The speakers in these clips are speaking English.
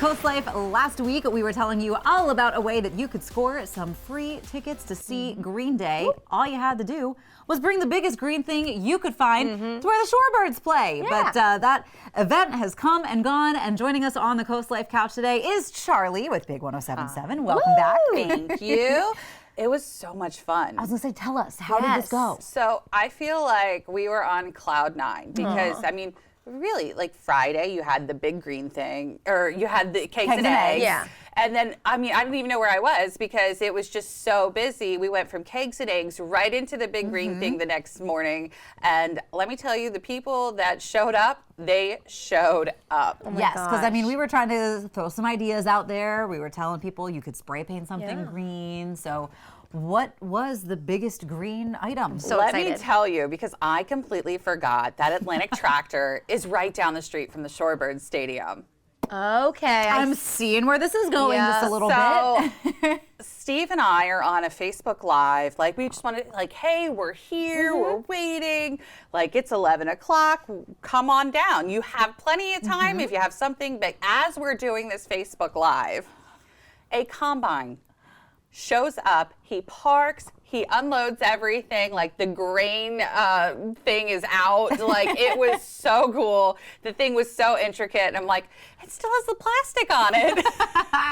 CoastLife, last week we were telling you all about a way that you could score some free tickets to see Green Day. All you had to do was bring the biggest green thing you could find to where the Shorebirds play. But that event has come and gone, and joining us on the CoastLife couch today is Charli with Big 107.7. Welcome back. Thank you. It was so much fun. I was gonna say, tell us, how did this go? So I feel like we were on cloud nine because, I mean, really, like Friday, you had the big green thing, or you had the cakes and eggs. Yeah. And then, I mean, I didn't even know where I was because it was just so busy. We went from cakes and eggs right into the big green thing the next morning. And let me tell you, the people that showed up, they showed up. Oh my Yes, because I mean, gosh. we were trying to throw some ideas out there. We were telling people you could spray paint something green. So what was the biggest green item? So Let excited. me tell you, because I completely forgot that Atlantic Tractor is right down the street from the Shorebirds Stadium. Okay. I'm seeing where this is going just a little bit. Steve and I are on a Facebook Live. Like, we just wanted, like, hey, we're here, we're waiting. Like, it's 11 o'clock. Come on down. You have plenty of time if you have something. But as we're doing this Facebook Live, a combine shows up. He parks. He unloads everything, like the grain thing is out. Like, it was so cool. The thing was so intricate. And I'm like, it still has the plastic on it.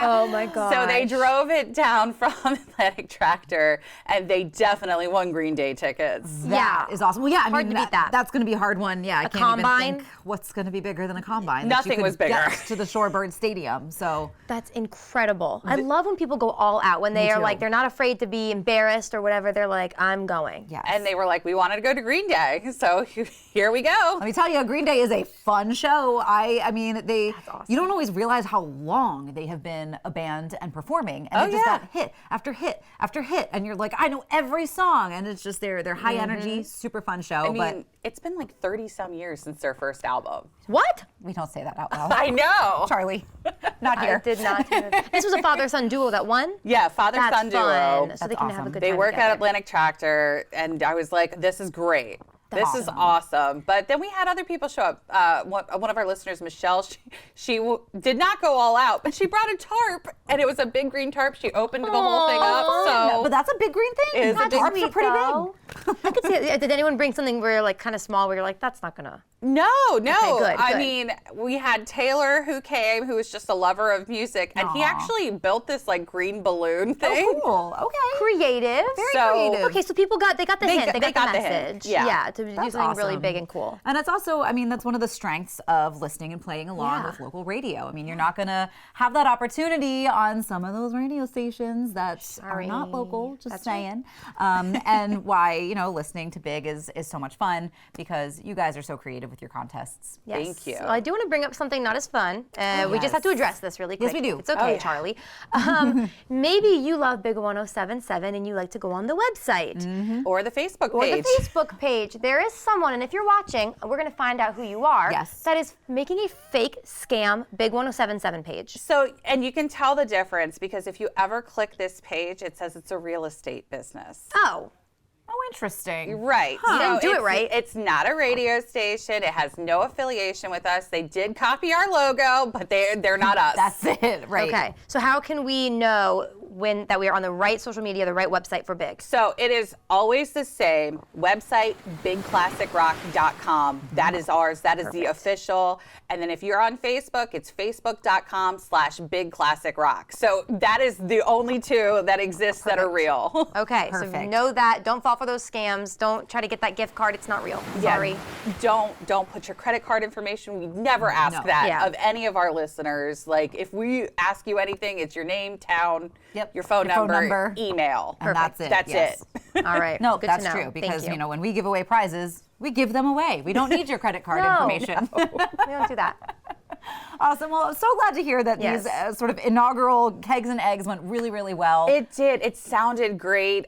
Oh my god. So they drove it down from Atlantic Tractor, and they definitely won Green Day tickets. That is awesome. Well, yeah, I Hard mean, to beat that. that's going to be a hard one. Yeah, I can't combine? even think what's going to be bigger than a combine. that you Nothing could was bigger. get to the Shorebird Stadium. So That's incredible. I love when people go all out, when they are too. like, they're not afraid to be embarrassed or whatever. They're like, I'm going. yes. And they were like, we wanted to go to Green Day, so here we go. Let me tell you, Green Day is a fun show. I mean, you don't always realize how long they have been a band and performing, and they just got hit after hit after hit, and you're like, I know every song, and it's just they're high energy, super fun show. I mean, but it's been like 30 some years since their first album. What? we don't say that out loud. I know. Charli, not I here. did not. This was a father-son duo that won? Yeah, father-son That's duo. fun. So they can That's have a awesome. good They time work together. at Atlantic Tractor, and I was like, this is great. This is awesome. But then we had other people show up. One of our listeners, Michelle, she did not go all out, but she brought a tarp, and it was a big green tarp. She opened the whole thing up. So But that's a big green thing. It is a big Tarps are Sweet, pretty though. big. I could see it. Did anyone bring something where you're like kind of small, where you're like, that's not gonna? no. good, I good. mean, we had Taylor who came, who was just a lover of music, and he Aw. actually built this like green balloon thing. Oh, cool. Okay. Creative. So- creative. Okay, so people got the hint, they got the hint. message. Yeah. To do That's something really awesome. big and cool. And it's also, I mean, that's one of the strengths of listening and playing along Yeah. with local radio. I mean, you're not going to have that opportunity on some of those radio stations that are not Sorry. local, just That's right. saying. And why, listening to Big is so much fun, because you guys are so creative with your contests. Yes. Thank you. So I do want to bring up something not as fun. We just have to address this really quick. Yes, we do. It's okay, yeah. Charli. Maybe you love Big 107.7 and you like to go on the website Or the Facebook or page. the Facebook page. There is someone, and if you're watching, we're going to find out who you are. Yes. That is making a fake scam Big 107.7 page. So, and you can tell the difference because if you ever click this page, it says it's a real estate business. Oh. Oh, interesting. Right. You didn't do it it's- right. It's not a radio station. It has no affiliation with us. They did copy our logo, but they're not us. That's it, right? Okay. So how can we know that we are on the right social media, the right website for Big? So it is always the same website, bigclassicrock.com. That is ours. That is the official. And then if you're on Facebook, it's facebook.com/bigclassicrock. So that is the only two that exist that are real. Okay, so Perfect. know that. Don't fall for those scams. Don't try to get that gift card. It's not real. Yeah, Sorry. Don't put your credit card information. We never ask No. that Yeah. of any of our listeners. Like, if we ask you anything, it's your name, town, Yep. your phone Your phone number, number. email. And that's it. That's yes. it. All right. No, Good that's to know. true, because, Thank you. when we give away prizes, we give them away. We don't need your credit card No. information. We don't do that. Awesome. Well, I'm so glad to hear that Yes. these sort of inaugural kegs and eggs went really, really well. It did. It sounded great.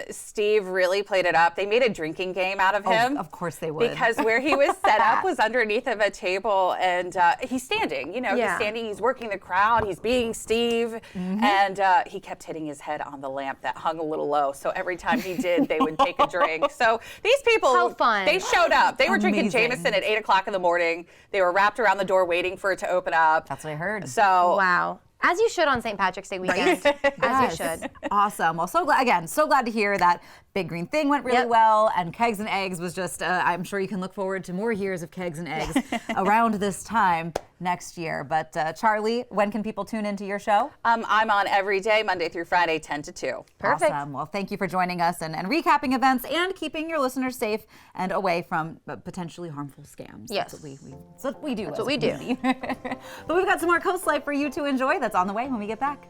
Steve really played it up. They made a drinking game out of him. Of course they would. Because where he was set up was underneath of a table, and he's standing. He's Yeah. standing. He's working the crowd. He's being Steve, and he kept hitting his head on the lamp that hung a little low. So every time he did, they would take a drink. So these people, How fun. they showed up. They were drinking Amazing. Jameson at 8 o'clock in the morning. They were wrapped around the door waiting for for it to open up. That's what I heard. So Wow. As you should on St. Patrick's Day weekend. As you should. Awesome. Well, so glad to hear that Big Green Thing went really well, and Kegs and Eggs was just, I'm sure you can look forward to more years of Kegs and Eggs around this time next year. But Charli, when can people tune into your show? I'm on every day, Monday through Friday, 10 to 2. Perfect. Awesome. Well, thank you for joining us and recapping events and keeping your listeners safe and away from potentially harmful scams. Yes. That's what we do. That's what we do. But we've got some more Coast Life for you to enjoy. That's on the way when we get back.